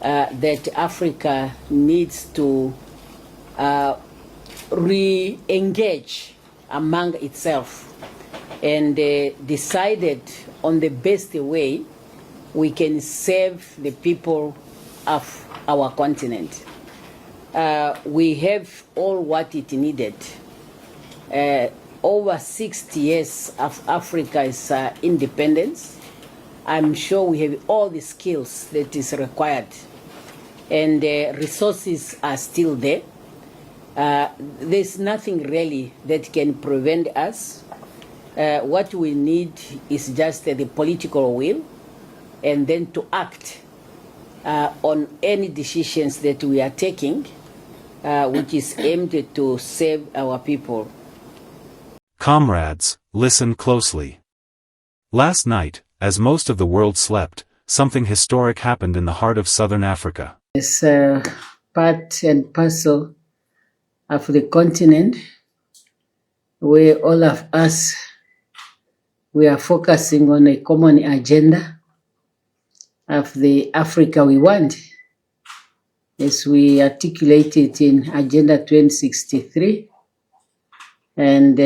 that Africa needs to re-engage among itself and decided on the best way we can serve the people of our continent. We have all what it needed. Over 60 years of Africa's independence. I'm sure we have all the skills that is required, and resources are still there. There's nothing really that can prevent us. What we need is just the political will, and then to act on any decisions that we are taking, which is aimed to save our people. Comrades, listen closely. Last night, as most of the world slept, something historic happened in the heart of southern Africa. It's part and parcel of the continent where all of us, we are focusing on a common agenda of the Africa we want, as we articulated in Agenda 2063, and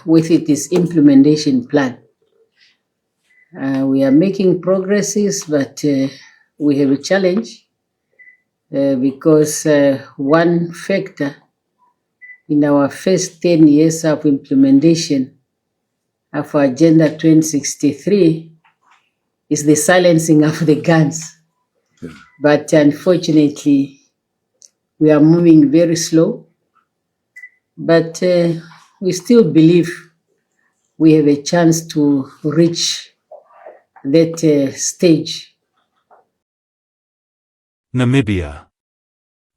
with it is implementation plan. We are making progresses, but we have a challenge because one factor in our first 10 years of implementation of Agenda 2063 is the silencing of the guns. Yeah. But unfortunately, we are moving very slow. But we still believe we have a chance to reach that stage. Namibia,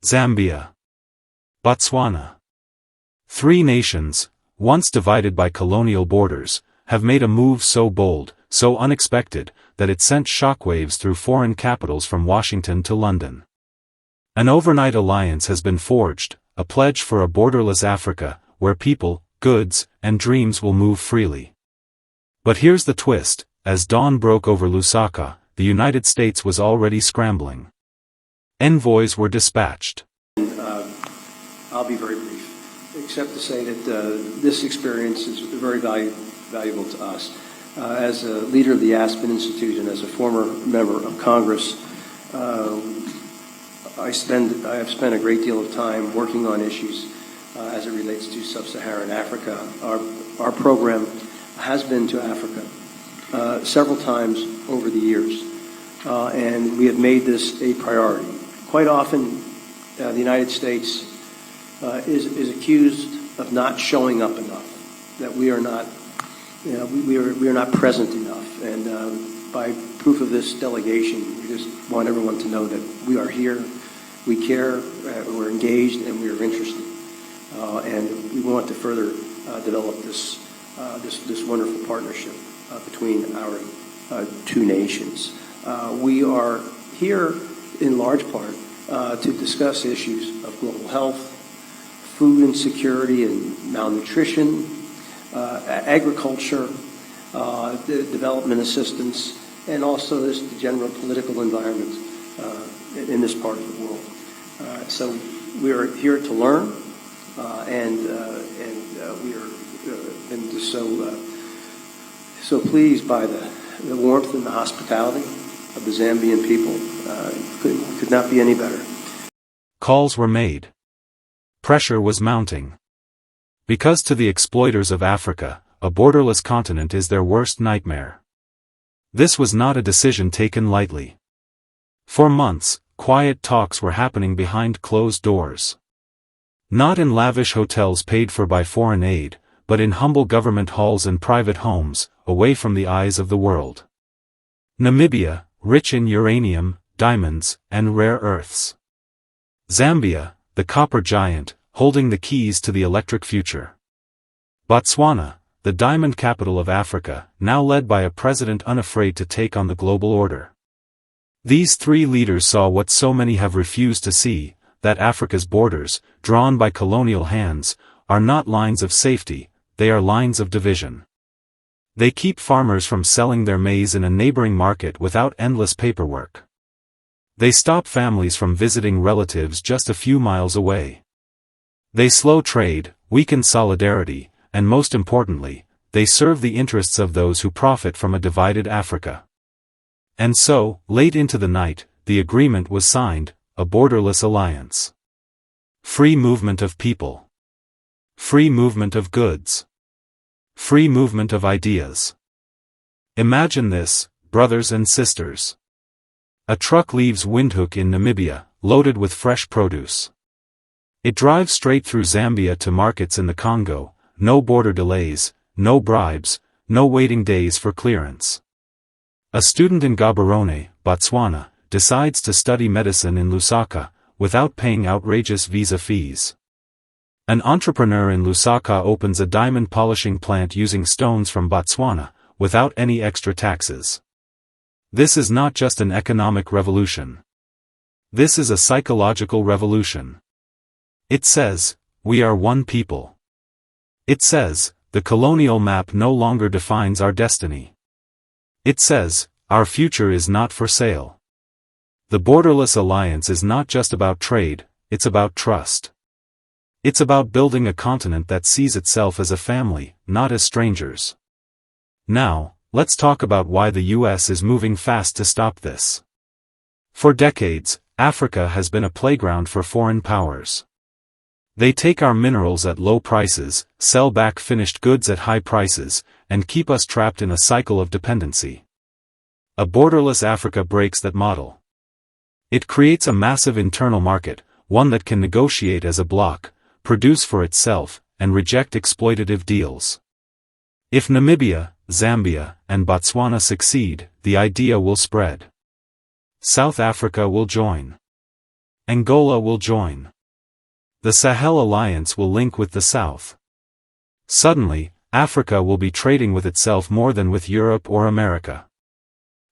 Zambia, Botswana. 3 nations, once divided by colonial borders, have made a move so bold, so unexpected, that it sent shockwaves through foreign capitals from Washington to London. An overnight alliance has been forged, a pledge for a borderless Africa, where people, goods, and dreams will move freely. But here's the twist: as dawn broke over Lusaka, the United States was already scrambling. Envoys were dispatched. I'll be very brief, except to say that this experience is very valuable to us. As a leader of the Aspen Institute and as a former member of Congress, I have spent a great deal of time working on issues as it relates to sub-Saharan Africa. Our program has been to Africa several times over the years, and we have made this a priority. Quite often, the United States is accused of not showing up enough, that we are not, we are not present enough. And by proof of this delegation, we just want everyone to know that we are here, we care, we're engaged, and we are interested. And we want to further develop this wonderful partnership between our 2 nations. We are here in large part to discuss issues of global health, food insecurity and malnutrition, agriculture, development assistance, and also the general political environment in this part of the world. So we are here to learn, and we are been just so pleased by the warmth and the hospitality of the Zambian people. Could not be any better. Calls were made. Pressure was mounting. Because to the exploiters of Africa, a borderless continent is their worst nightmare. This was not a decision taken lightly. For months, quiet talks were happening behind closed doors. Not in lavish hotels paid for by foreign aid, but in humble government halls and private homes, away from the eyes of the world. Namibia, rich in uranium, diamonds, and rare earths. Zambia, the copper giant, holding the keys to the electric future. Botswana, the diamond capital of Africa, now led by a president unafraid to take on the global order. These 3 leaders saw what so many have refused to see, that Africa's borders, drawn by colonial hands, are not lines of safety, they are lines of division. They keep farmers from selling their maize in a neighboring market without endless paperwork. They stop families from visiting relatives just a few miles away. They slow trade, weaken solidarity, and most importantly, they serve the interests of those who profit from a divided Africa. And so, late into the night, the agreement was signed, a borderless alliance. Free movement of people. Free movement of goods. Free movement of ideas. Imagine this, brothers and sisters. A truck leaves Windhoek in Namibia, loaded with fresh produce. It drives straight through Zambia to markets in the Congo, no border delays, no bribes, no waiting days for clearance. A student in Gaborone, Botswana, decides to study medicine in Lusaka, without paying outrageous visa fees. An entrepreneur in Lusaka opens a diamond polishing plant using stones from Botswana, without any extra taxes. This is not just an economic revolution. This is a psychological revolution. It says, we are one people. It says, the colonial map no longer defines our destiny. It says, our future is not for sale. The Borderless Alliance is not just about trade, it's about trust. It's about building a continent that sees itself as a family, not as strangers. Now, let's talk about why the US is moving fast to stop this. For decades, Africa has been a playground for foreign powers. They take our minerals at low prices, sell back finished goods at high prices, and keep us trapped in a cycle of dependency. A borderless Africa breaks that model. It creates a massive internal market, one that can negotiate as a bloc, produce for itself, and reject exploitative deals. If Namibia, Zambia, and Botswana succeed, the idea will spread. South Africa will join. Angola will join. The Sahel Alliance will link with the South. Suddenly, Africa will be trading with itself more than with Europe or America.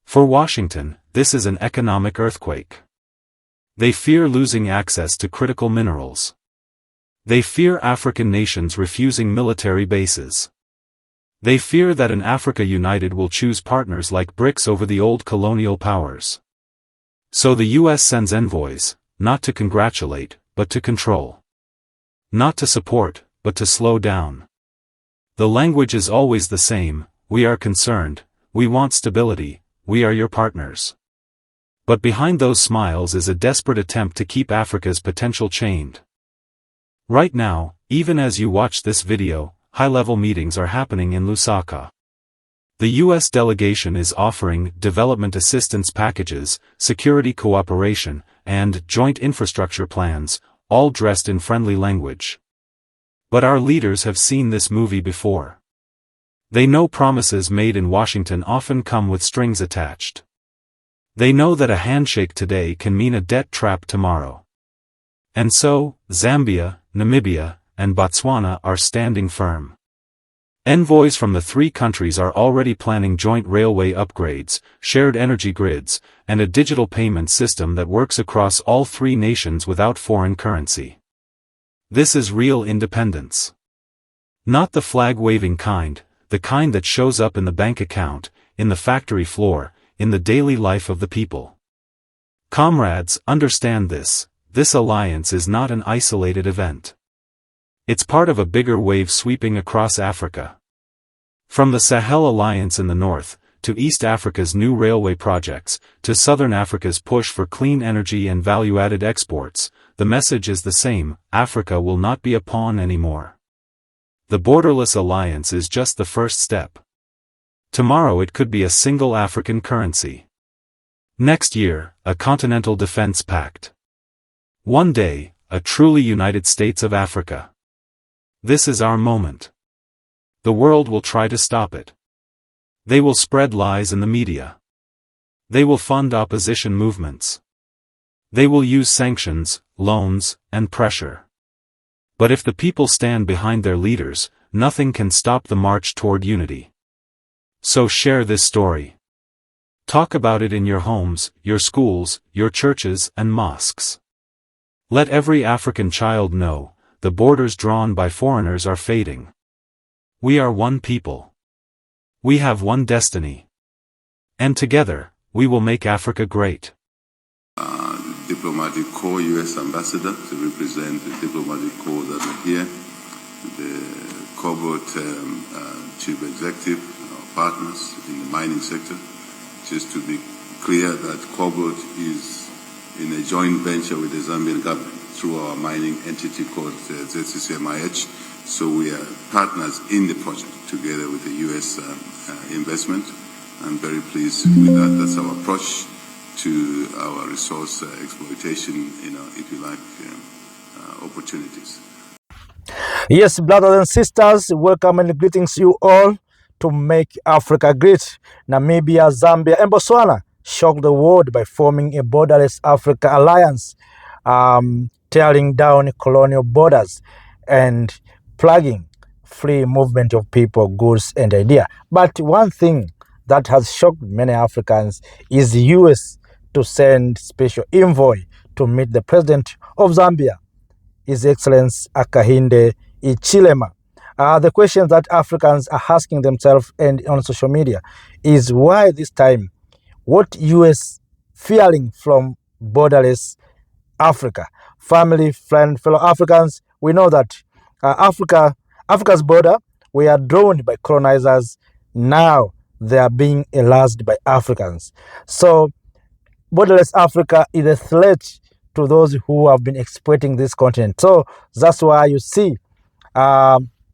For Washington, this is an economic earthquake. They fear losing access to critical minerals. They fear African nations refusing military bases. They fear that an Africa united will choose partners like BRICS over the old colonial powers. So the US sends envoys, not to congratulate, but to control. Not to support, but to slow down. The language is always the same: we are concerned, we want stability, we are your partners. But behind those smiles is a desperate attempt to keep Africa's potential chained. Right now, even as you watch this video, high-level meetings are happening in Lusaka. The US delegation is offering development assistance packages, security cooperation, and joint infrastructure plans, all dressed in friendly language. But our leaders have seen this movie before. They know promises made in Washington often come with strings attached. They know that a handshake today can mean a debt trap tomorrow. And so, Zambia, Namibia, and Botswana are standing firm. Envoys from the three countries are already planning joint railway upgrades, shared energy grids, and a digital payment system that works across all three nations without foreign currency. This is real independence. Not the flag-waving kind, the kind that shows up in the bank account, in the factory floor, in the daily life of the people. Comrades, understand this: this alliance is not an isolated event. It's part of a bigger wave sweeping across Africa. From the Sahel Alliance in the north, to East Africa's new railway projects, to Southern Africa's push for clean energy and value-added exports, the message is the same: Africa will not be a pawn anymore. The Borderless Alliance is just the first step. Tomorrow it could be a single African currency. Next year, a continental defense pact. One day, a truly United States of Africa. This is our moment. The world will try to stop it. They will spread lies in the media. They will fund opposition movements. They will use sanctions, loans, and pressure. But if the people stand behind their leaders, nothing can stop the march toward unity. So share this story. Talk about it in your homes, your schools, your churches, and mosques. Let every African child know, the borders drawn by foreigners are fading. We are one people. We have one destiny. And together, we will make Africa great. diplomatic corps U.S. ambassador to represent the diplomatic corps that are here, the corporate chief executive, our partners in the mining sector. Just to be clear that corporate is in a joint venture with the Zambian government through our mining entity called ZCCMIH. So we are partners in the project together with the U.S. investment. I'm very pleased with that. That's our approach to our resource exploitation, if you like, opportunities. Yes, brothers and sisters, welcome and greetings you all to Make Africa Great. Namibia, Zambia, and Botswana shocked the world by forming a Borderless Africa Alliance, tearing down colonial borders and plugging free movement of people, goods, and ideas. But one thing that has shocked many Africans is the U.S. to send special envoy to meet the president of Zambia, His Excellency Hakainde Hichilema. The questions that Africans are asking themselves and on social media is why this time? What U.S. fearing from Borderless Africa? Family, friend, fellow Africans, we know that Africa's border were drawn by colonizers. Now they are being enlarged by Africans. So Borderless Africa is a threat to those who have been exploiting this continent. So that's why you see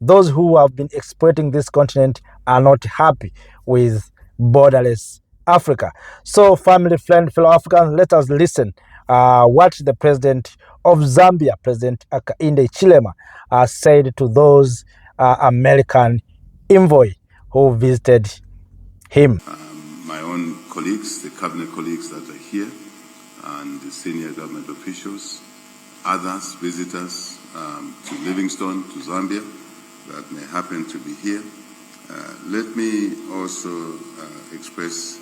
those who have been exploiting this continent are not happy with Borderless Africa. So family, friend, fellow Africans, let us listen what the president of Zambia, President Hakainde Hichilema, said to those American envoy who visited him. My own colleagues, the cabinet colleagues that are here, and the senior government officials, others, visitors to Livingstone, to Zambia, that may happen to be here. Let me also express,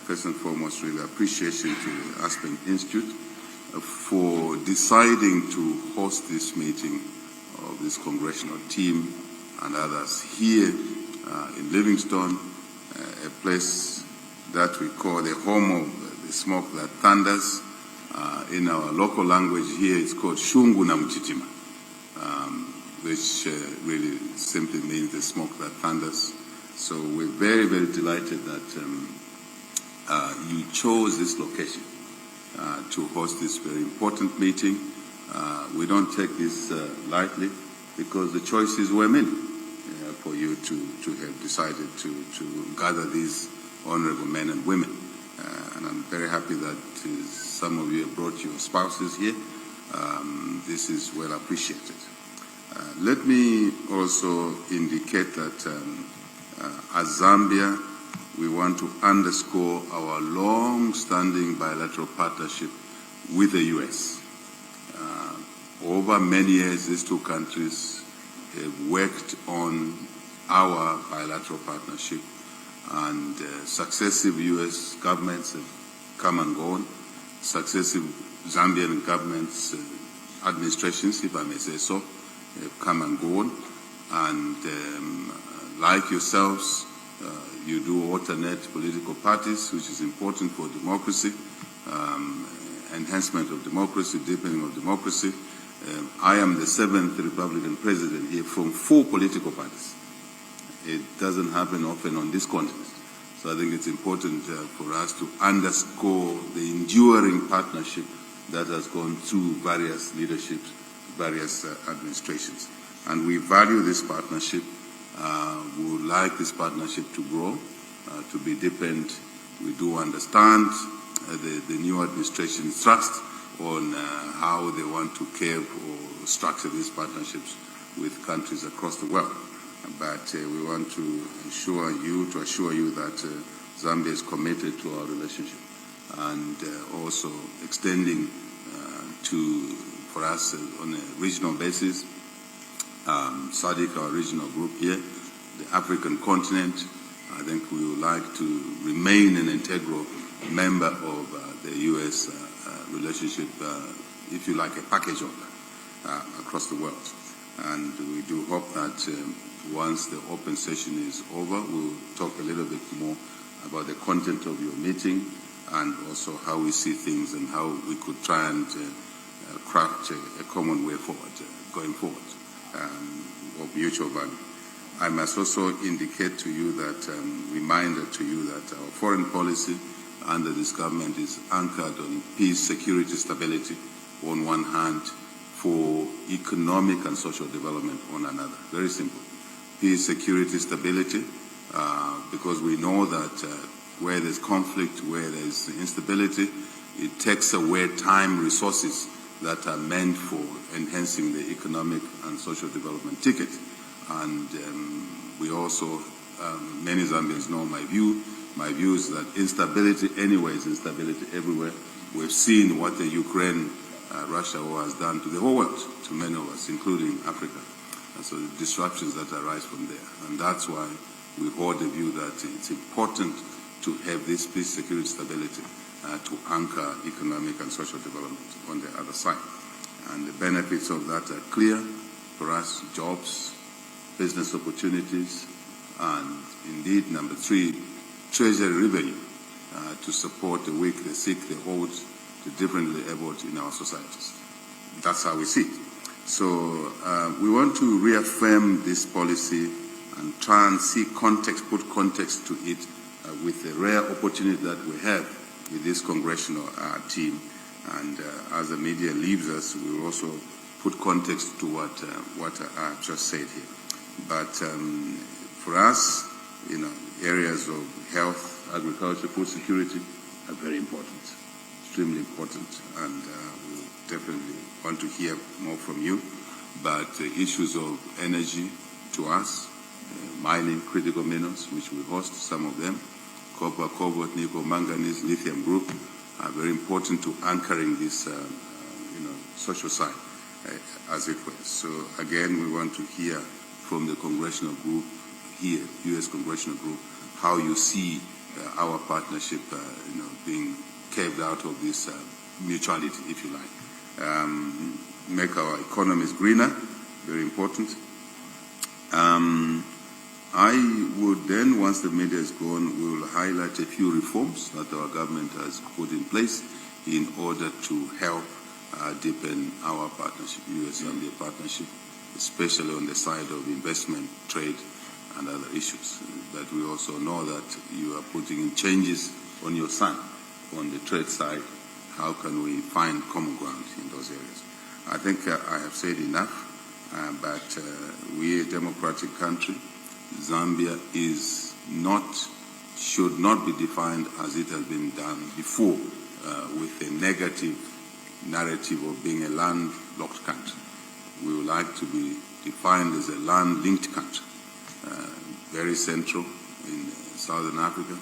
first and foremost, really appreciation to the Aspen Institute for deciding to host this meeting of this congressional team and others here in Livingstone, a place that we call the home of the smoke that thunders. In our local language here, it's called Shungu na Mchitima, which really simply means the smoke that thunders. So we're very, very delighted that you chose this location to host this very important meeting. We don't take this lightly because the choices were many for you to have decided to gather these honorable men and women. And I'm very happy that some of you have brought your spouses here. This is well appreciated. Let me also indicate that as Zambia, we want to underscore our long-standing bilateral partnership with the U.S. Over many years, these two countries have worked on our bilateral partnership, and successive U.S. governments have come and gone, successive Zambian governments, administrations, if I may say so, have come and gone, and like yourselves, you do alternate political parties, which is important for democracy, enhancement of democracy, deepening of democracy. I am the 7th Republican president here from 4 political parties. It doesn't happen often on this continent. So I think it's important for us to underscore the enduring partnership that has gone through various leaderships, various administrations. And we value this partnership. We would like this partnership to grow, to be deepened. We do understand the new administration's trust on how they want to care or structure these partnerships with countries across the world. But we want to assure you that Zambia is committed to our relationship, and also extending for us on a regional basis, SADC, our regional group here, the African continent. I think we would like to remain an integral member of the U.S. relationship, if you like, a package of that across the world. And we do hope that once the open session is over, we'll talk a little bit more about the content of your meeting and also how we see things and how we could try and craft a common way forward, going forward, of mutual value. I must also indicate to you that, reminder to you that our foreign policy under this government is anchored on peace, security, stability on one hand, for economic and social development on another. Very simple. Peace, security, stability, because we know that where there's conflict, where there's instability, it takes away time, resources that are meant for enhancing the economic and social development ticket. And we also, many Zambians know my view. My view is that instability anyway is instability everywhere. We've seen what the Ukraine-Russia war has done to the whole world, to many of us, including Africa. And so the disruptions that arise from there. And that's why we hold the view that it's important to have this peace, security, stability to anchor economic and social development on the other side. And the benefits of that are clear for us: jobs, business opportunities, and indeed, number three, treasury revenue to support the weak, the sick, the old, the differently abled in our societies. That's how we see it. So we want to reaffirm this policy and try and see context, put context to it with the rare opportunity that we have with this congressional team. And as the media leaves us, we will also put context to what I've just said here. But for us, areas of health, agriculture, food security are very important, extremely important, and we'll definitely want to hear more from you. But issues of energy to us, mining critical minerals, which we host some of them, copper, cobalt, nickel, manganese, lithium group, are very important to anchoring this, social side, as it were. So again, we want to hear from the congressional group here, U.S. congressional group, how you see our partnership, being carved out of this mutuality, if you like. Make our economies greener, very important. I would then, once the media is gone, we will highlight a few reforms that our government has put in place in order to help deepen our partnership, U.S.-Zambia partnership, especially on the side of investment, trade, and other issues. But we also know that you are putting in changes on your side, on the trade side. How can we find common ground in those areas? I think I have said enough, but we are a democratic country. Zambia should not be defined as it has been done before, with a negative narrative of being a landlocked country. We would like to be defined as a land-linked country, very central in Southern Africa,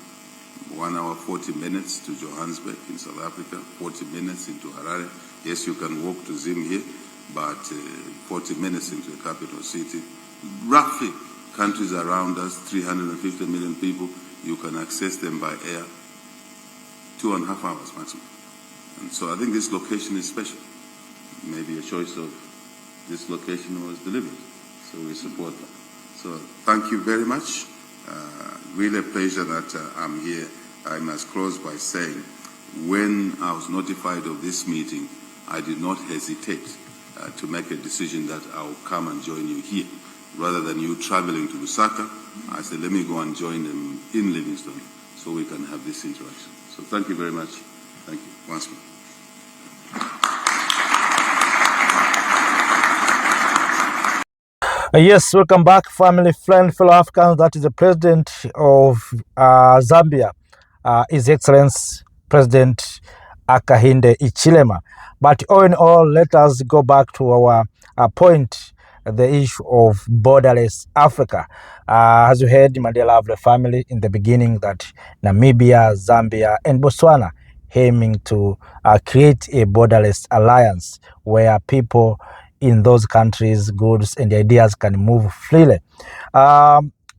1 hour 40 minutes to Johannesburg in South Africa, 40 minutes into Harare. Yes, you can walk to Zim here, but 40 minutes into the capital city. Roughly, countries around us, 350 million people, you can access them by air, 2.5 hours maximum. And so I think this location is special. Maybe a choice of this location was delivered, so we support that. So thank you very much. Really a pleasure that I'm here. I must close by saying, when I was notified of this meeting, I did not hesitate to make a decision that I will come and join you here. Rather than you traveling to Lusaka, I said, let me go and join them in Livingstone so we can have this interaction. So thank you very much. Thank you once more. Yes, welcome back, family, friend, fellow Africans. That is the president of Zambia, His Excellency President Hakainde Hichilema. But all in all, let us go back to our point, the issue of borderless Africa. As you heard, my dear lovely family, in the beginning, that Namibia, Zambia, and Botswana aiming to create a borderless alliance where people in those countries, goods and ideas can move freely.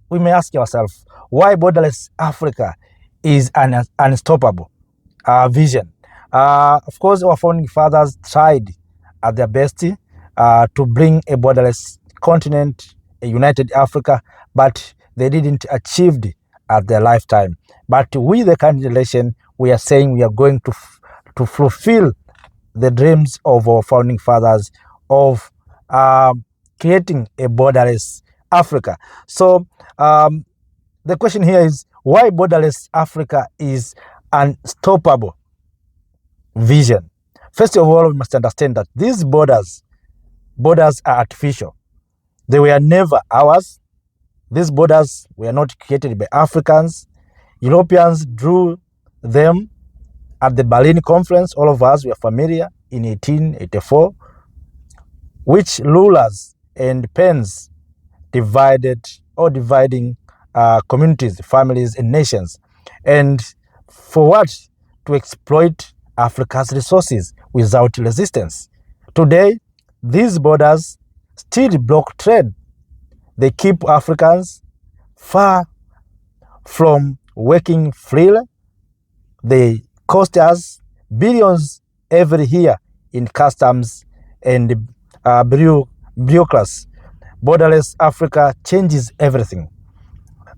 We may ask ourselves, why borderless Africa is an unstoppable vision? Of course, our founding fathers tried at their best to bring a borderless continent, a united Africa, but they didn't achieve it at their lifetime. But we, the current generation, we are saying we are going to fulfill the dreams of our founding fathers of creating a borderless Africa. So the question here is why borderless Africa is unstoppable vision. First of all, we must understand that these borders are artificial. They were never ours. These borders were not created by Africans. Europeans drew them at the Berlin Conference. All of us were familiar in 1884, which rulers and pens dividing communities, families, and nations. And for what? To exploit Africa's resources without resistance. Today, these borders still block trade. They keep Africans far from working freely. They cost us billions every year in customs and bureaucracy. Borderless Africa changes everything.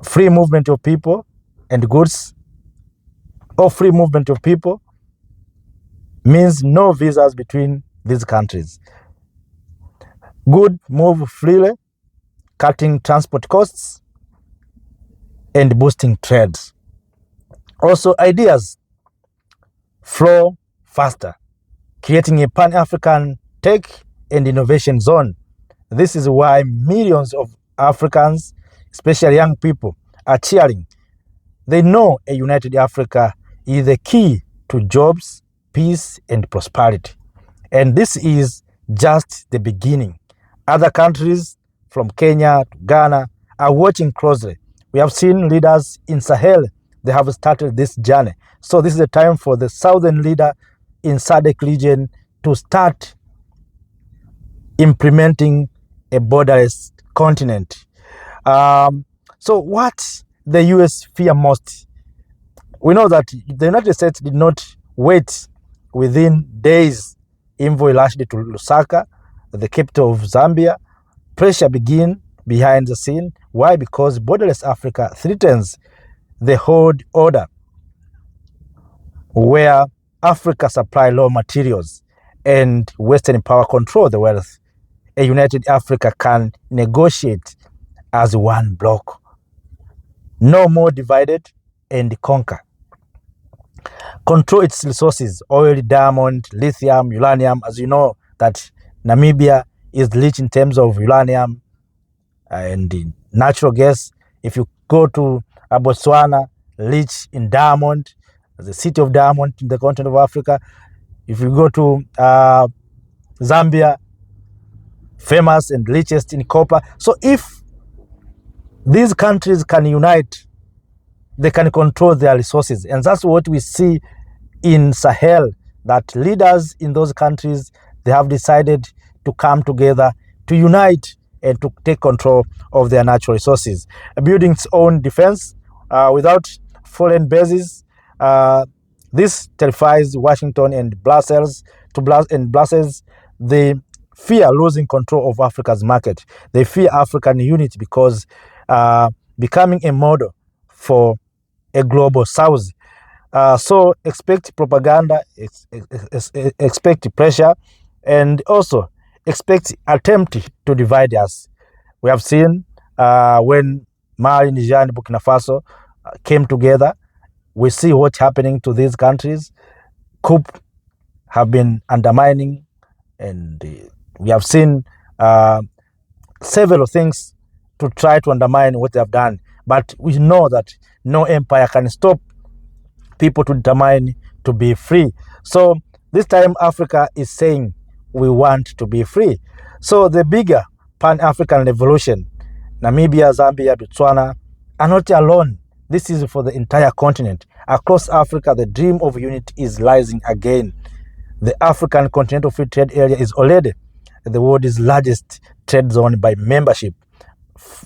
Free movement of people and goods, or free movement of people, means no visas between these countries. Good move freely, cutting transport costs and boosting trade. Also, ideas flow faster, creating a pan-African tech and innovation zone. This is why millions of Africans, especially young people, are cheering. They know a united Africa is the key to jobs, peace, and prosperity. And this is just the beginning. Other countries from Kenya to Ghana are watching closely. We have seen leaders in Sahel, they have started this journey. So this is the time for the southern leader in SADC region to start implementing a borderless continent. So what the US fear most? We know that the United States did not wait within days. Envoy lashed to Lusaka, the capital of Zambia. Pressure began behind the scene. Why? Because borderless Africa threatens the whole order where Africa supply raw materials and Western power control the wealth. A united Africa can negotiate as one bloc. No more divided and conquer. Control its resources, oil, diamond, lithium, uranium. As you know that Namibia is rich in terms of uranium and natural gas. If you go to Botswana, rich in diamond, the city of diamond in the continent of Africa. If you go to Zambia, famous and richest in copper. So if these countries can unite, they can control their resources. And that's what we see in Sahel, that leaders in those countries, they have decided to come together, to unite and to take control of their natural resources. Building its own defense without foreign bases. This terrifies Washington and Brussels. They fear losing control of Africa's market. They fear African unity because becoming a model for a global south. So expect propaganda, expect pressure, and also expect attempt to divide us. We have seen when Mali, Niger, and Burkina Faso came together. We see what's happening to these countries. Coup have been undermining, and we have seen several things to try to undermine what they have done. But we know that no empire can stop people to determine to be free. So this time Africa is saying we want to be free. So the bigger pan-African revolution, Namibia, Zambia, Botswana are not alone. This is for the entire continent. Across Africa, the dream of unity is rising again. The African Continental Free Trade Area is already the world's largest trade zone by membership.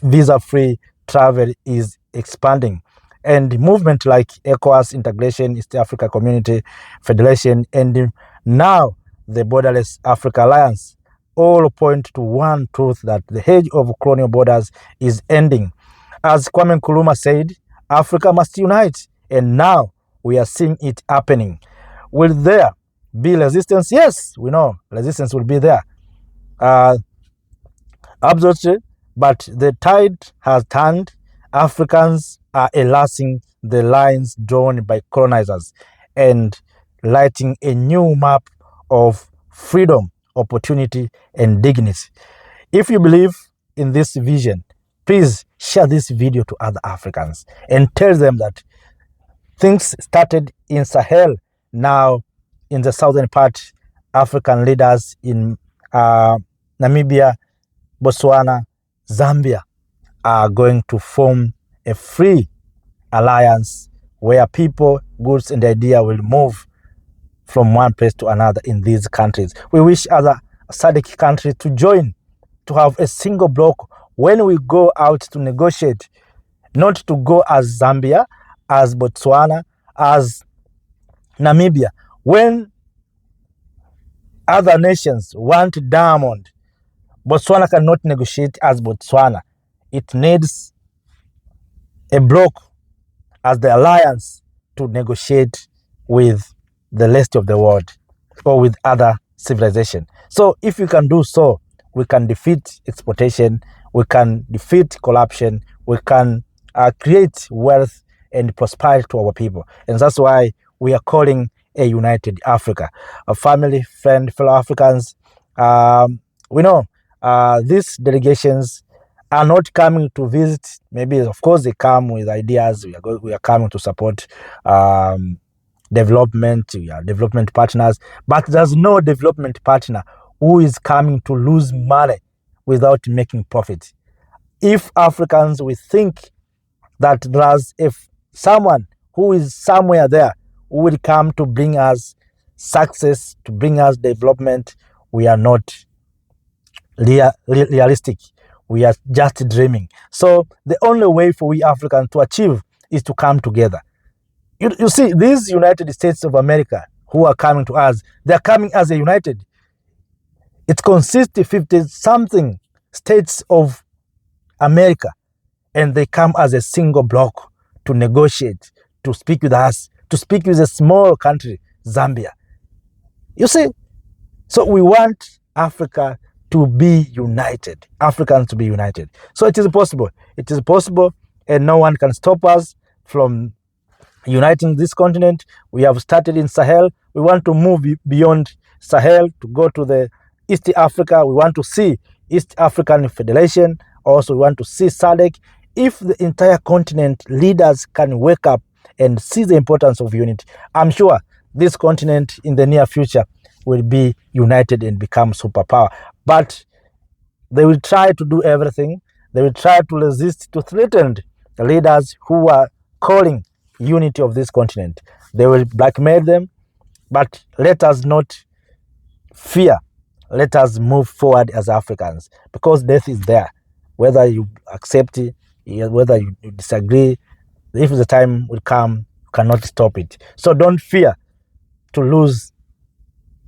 Visa-free travel is expanding. And movement like ECOWAS, Integration, East Africa Community, Federation, and now the Borderless Africa Alliance all point to one truth, that the age of colonial borders is ending. As Kwame Nkrumah said, Africa must unite, and now we are seeing it happening. Will there be resistance? Yes, we know resistance will be there. Absolutely. But the tide has turned. Africans are elapsing the lines drawn by colonizers and lighting a new map of freedom, opportunity, and dignity. If you believe in this vision, please share this video to other Africans and tell them that things started in Sahel. Now, in the southern part, African leaders in Namibia, Botswana, Zambia are going to form a free alliance where people, goods, and idea will move from one place to another in these countries. We wish other SADC countries to join, to have a single block when we go out to negotiate, not to go as Zambia, as Botswana, as Namibia. When other nations want diamond, Botswana cannot negotiate as Botswana. It needs a bloc as the alliance to negotiate with the rest of the world or with other civilization. So if we can do so, we can defeat exploitation, we can defeat corruption, we can create wealth and prosperity to our people. And that's why we are calling a united Africa. A family, friend, fellow Africans, we know these delegations are not coming to visit. Maybe, of course, they come with ideas. We are coming to support development. We are development partners. But there's no development partner who is coming to lose money without making profit. If Africans will think that there's someone who is somewhere there who will come to bring us success, to bring us development, we are not realistic. We are just dreaming. So the only way for we Africans to achieve is to come together. You see, these United States of America who are coming to us, they are coming as a united. It consists of 50-something states of America, and they come as a single bloc to negotiate, to speak with us, to speak with a small country, Zambia. You see, so we want Africa to be united, Africans to be united. So it is possible. It is possible, and no one can stop us from uniting this continent. We have started in Sahel. We want to move beyond Sahel to go to the East Africa. We want to see East African Federation. Also, we want to see SADC. If the entire continent leaders can wake up and see the importance of unity, I'm sure this continent in the near future will be united and become superpower. But they will try to do everything. They will try to resist, to threaten the leaders who are calling unity of this continent. They will blackmail them, but let us not fear. Let us move forward as Africans, because death is there. Whether you accept it, whether you disagree, if the time will come, you cannot stop it. So don't fear to lose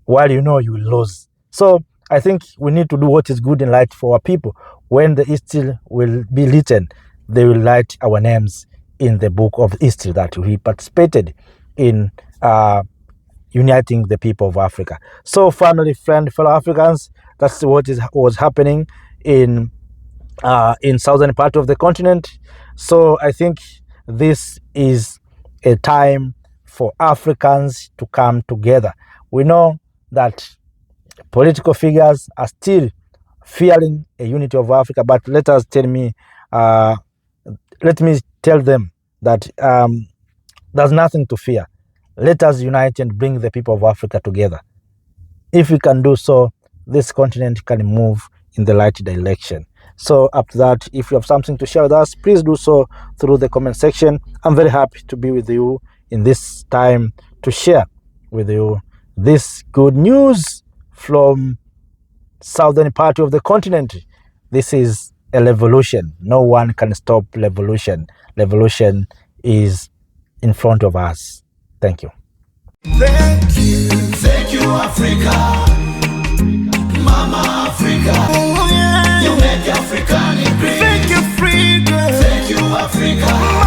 while you know you will lose. So I think we need to do what is good in light for our people. When the history will be written, they will write our names in the book of history that we participated in uniting the people of Africa. So family, friend, fellow Africans, that's what was happening in southern part of the continent. So I think this is a time for Africans to come together. We know that political figures are still fearing a unity of Africa, but let me tell them that there's nothing to fear. Let us unite and bring the people of Africa together. If we can do so, this continent can move in the right direction. So after that, if you have something to share with us, please do so through the comment section. I'm very happy to be with you in this time to share with you this good news from southern part of the continent. This is a revolution. No one can stop revolution. Revolution is in front of us. Thank you. Thank you, Africa, Mama Africa. Oh, yeah. You make African great. Thank you, Africa. Thank you, Africa.